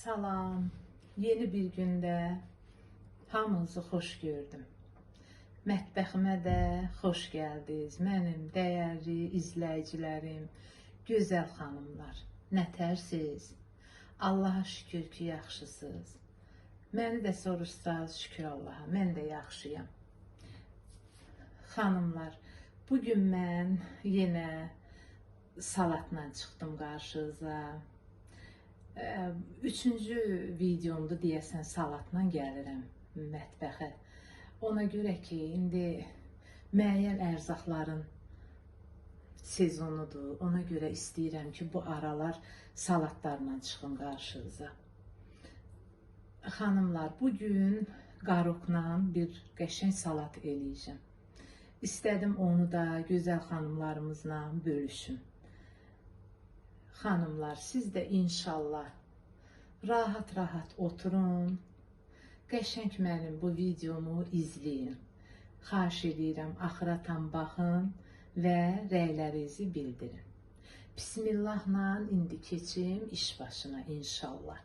Salam, yeni bir gündə hamınızı xoş gördüm. Mətbəximə də xoş gəldiniz, mənim dəyərli izləyicilərim, gözəl xanımlar. Nətərsiz? Allaha şükür ki, yaxşısınız. Məni də soruşsaz, şükür Allaha, mən də yaxşıyam. Xanımlar, bugün mən yenə salatla çıxdım qarşınıza. Üçüncü videomda deyəsən salatla gəlirəm mətbəxə. Ona görə ki, indi müəyyən ərzaqların sezonudur. Ona görə istəyirəm ki, bu aralar salatlarla çıxım qarşınıza. Xanımlar, bugün qaroqla bir qəşəng salat eləyəcəm. İstədim onu da gözəl xanımlarımızla bölüşüm. Xanımlar, siz də inşallah rahat-rahat oturun, qəşəng mənim bu videomu izləyin. Xahiş edirəm, axıra tam baxın və rəylərinizi bildirin. Bismillahla indi keçim iş başına inşallah.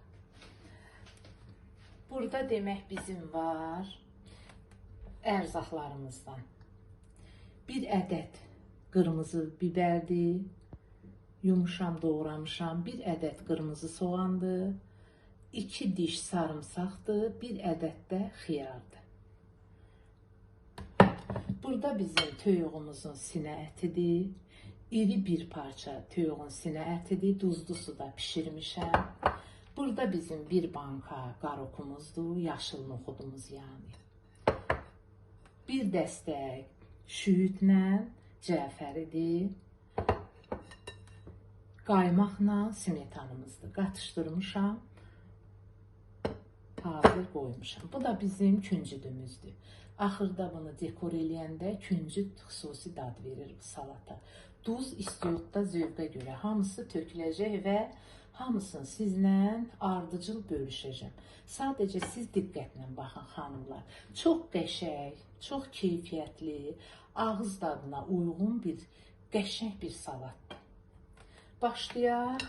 Burada demək bizim var ərzaqlarımızdan. Bir ədəd qırmızı bibərdir, yumuşam doğramışam, bir ədəd qırmızı soğandır, 2 diş sarımsaqdır, bir ədəd də xiyardır. Burada bizim toyuğumuzun sinə ətidir, iri bir parça toyuğun sinə ətidir, duzlu suda pişirmişəm. Burada bizim bir banka qaroqumuzdur, yaşıl noxudumuz yani. Bir dəstək şüyütlə cəfəridir. Qaymaqla smetanımızdır. Qatışdırmışam, hazır qoymuşam. Bu da bizim küncüdümüzdür. Axırda bunu dekor eləyəndə küncüd xüsusi dad verir bu salata. Duz istiotda zövqə görə hamısı töküləcək və hamısını sizlə ardıcıl bölüşəcəm. Sadəcə siz diqqətlə baxın xanımlar. Çox qəşəng, çox keyfiyyətli, ağız dadına uyğun bir qəşəng bir salatdır. Başlayaq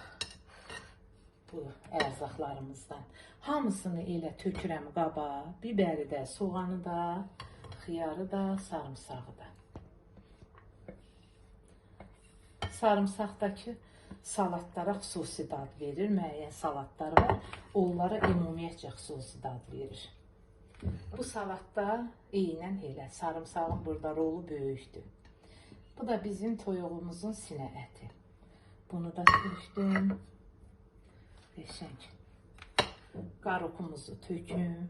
bu ərzaqlarımızdan. Hamısını elə tökürəm qaba, biberi də, soğanı da, xiyarı da, sarımsağı da. Sarımsaqdakı salatlara xüsusi dad verir, müəyyən salatlar var. Onlara ümumiyyətcə xüsusi dad verir. Bu salatda eynən elə, sarımsağın burada rolu böyükdür. Bu da bizim toyuğumuzun sinə əti. Bunu da tökdüm. Qəşəng. Qaroqumuzu töküm.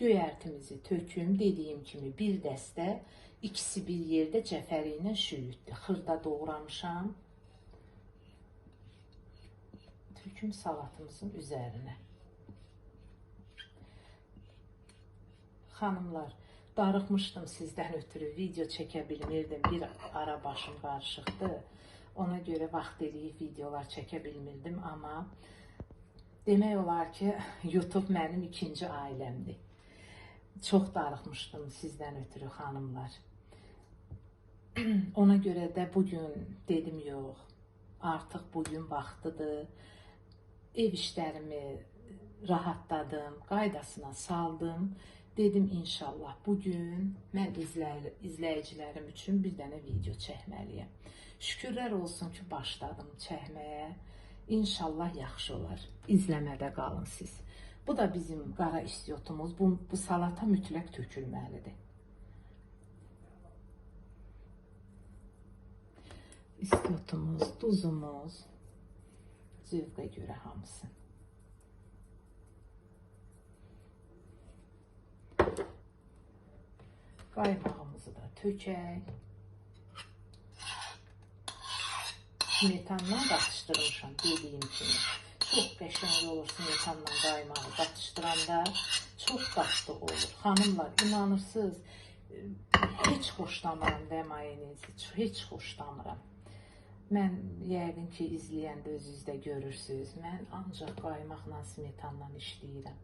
Göyərtimizi töküm. Dediyim kimi bir dəstə, ikisi bir yerdə cəfəri ilə şüyüddür. Xırda doğramışam. Töküm salatımızın üzərinə. Xanımlar, darıxmışdım sizdən ötürü, video çəkə bilmirdim, bir ara başım qarışıqdı. Ona görə vaxt eləyib videolar çəkə bilmirdim, amma demək olar ki, YouTube mənim ikinci ailəmdir. Çox darıxmışdım sizdən ötürü xanımlar. Ona görə də bugün dedim yox, artıq bugün vaxtıdır. Ev işlərimi rahatladım, qaydasına saldım. Dedim inşallah bugün mən izləyicilərim üçün bir dənə video çəkməliyəm. Şükürlər olsun ki, başladım çəkməyə. İnşallah yaxşı olar. İzləmədə qalın siz. Bu da bizim qara istiotumuz. Bu salata mütləq tökülməlidir. İstiotumuz, duzumuz, zövqə görə hamısı. Qaymağımızı da tökək. Smetanla qatışdırmışam, dediyim kimi. Çox qəşəng olur smetanla qaymağı qatışdıranda. Çox qatlı olur. Xanımlar, inanırsınız, heç xoşlamıram də mayonezi, heç xoşlamıram. Mən yəqin ki, izləyəndə özünüzdə görürsünüz. Mən ancaq qaymaqla smetanla işləyirəm.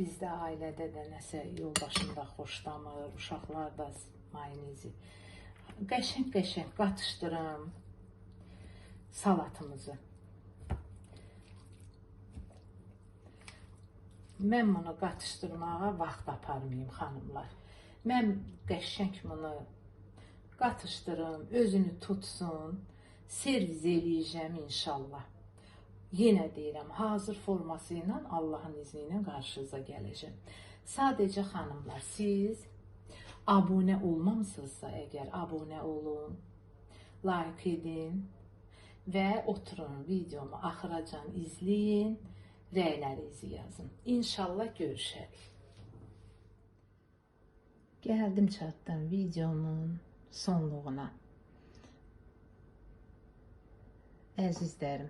bizdə ailədə də nəsə yoldaşım da xoşlamır, uşaqlar da mayonezi. Qəşəng qatışdırım salatımızı. Mən bunu qatışdırmağa vaxt aparmayayım xanımlar. Mən qəşəng bunu qatışdırım, özünü tutsun, servis eləyəcəm inşallah. Yenə deyirəm, hazır forması ilə Allahın izni ilə qarşınıza gələcəm. Sadəcə xanımlar, siz abunə olmamısınızsa əgər abunə olun, like edin və oturun videomu axıracan izləyin, rəylərinizi yazın. İnşallah görüşərik. Gəldim çatdım videomun sonluğuna. Əzizlərim,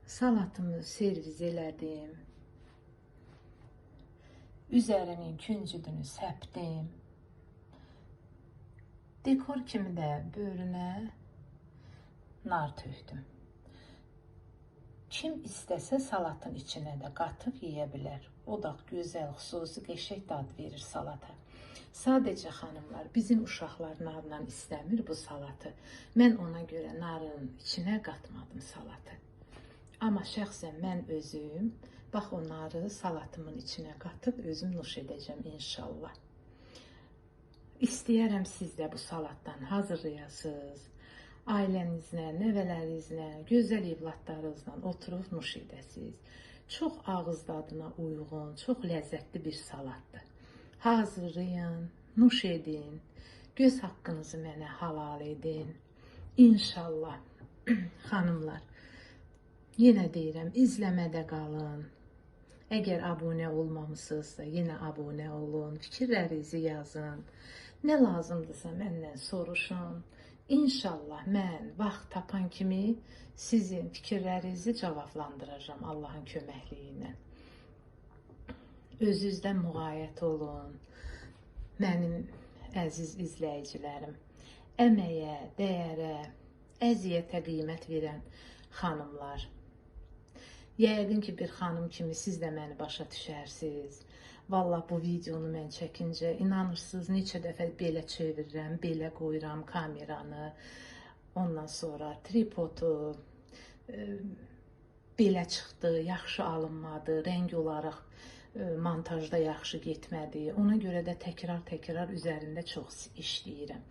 salatımı servis elədim. Üzərinin küncüdünü səpdim. Dekor kimi də bölünə nar tökdüm. Kim istəsə salatın içinə də qatıq yeyə bilər. O da gözəl, xüsusi, qəşəng dad verir salata. Sadəcə xanımlar, bizim uşaqlar narla istəmir bu salatı. Mən ona görə narın içinə qatmadım salatı. Amma şəxsən mən özüm, bax o narı salatımın içinə qatıb özüm nuş edəcəm inşallah. İstəyərəm siz də bu salatdan hazırlayasınız. Ailənizlə, nəvələrinizlə, gözəl evladlarınızla oturub nuş edəsiniz. Çox ağız dadına uyğun, çox ləzzətli bir salatdır. Hazırlayın, nuş edin, göz haqqınızı mənə halal edin. İnşallah, xanımlar, yenə deyirəm, izləmədə qalın. Əgər abunə olmamısınızsa, yenə abunə olun, fikirlərinizi yazın. Nə lazımdırsa məndən soruşun. İnşallah mən vaxt tapan kimi sizin fikirlərinizi cavablandıracağım Allahın köməkliyi ilə. Özünüzdən müğayət olun, mənim əziz izləyicilərim. Əməyə, dəyərə, əziyyətə qiymət verən xanımlar. Yəqin ki, bir xanım kimi siz də məni başa düşərsiniz. Vallahi bu videonu mən çəkincə, inanırsınız, neçə dəfə belə çevirirəm, belə qoyuram kameranı. Ondan sonra tripodu belə çıxdı, yaxşı alınmadı, rəng olaraq montajda yaxşı getmədi. Ona görə də təkrar üzərində çox işləyirəm.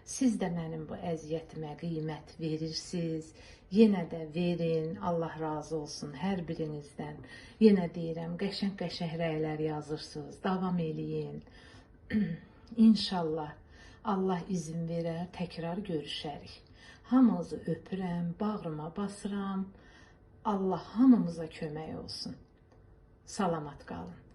Siz də mənim bu əziyyətimə qiymət verirsiniz. Yenə də verin, Allah razı olsun hər birinizdən. Yenə deyirəm, qəşəng rəylər yazırsınız, davam eləyin. İnşallah Allah izin verər, təkrar görüşərik. Hamınızı öpürəm, bağrıma basıram. Allah hamımıza kömək olsun. Salamat qalın.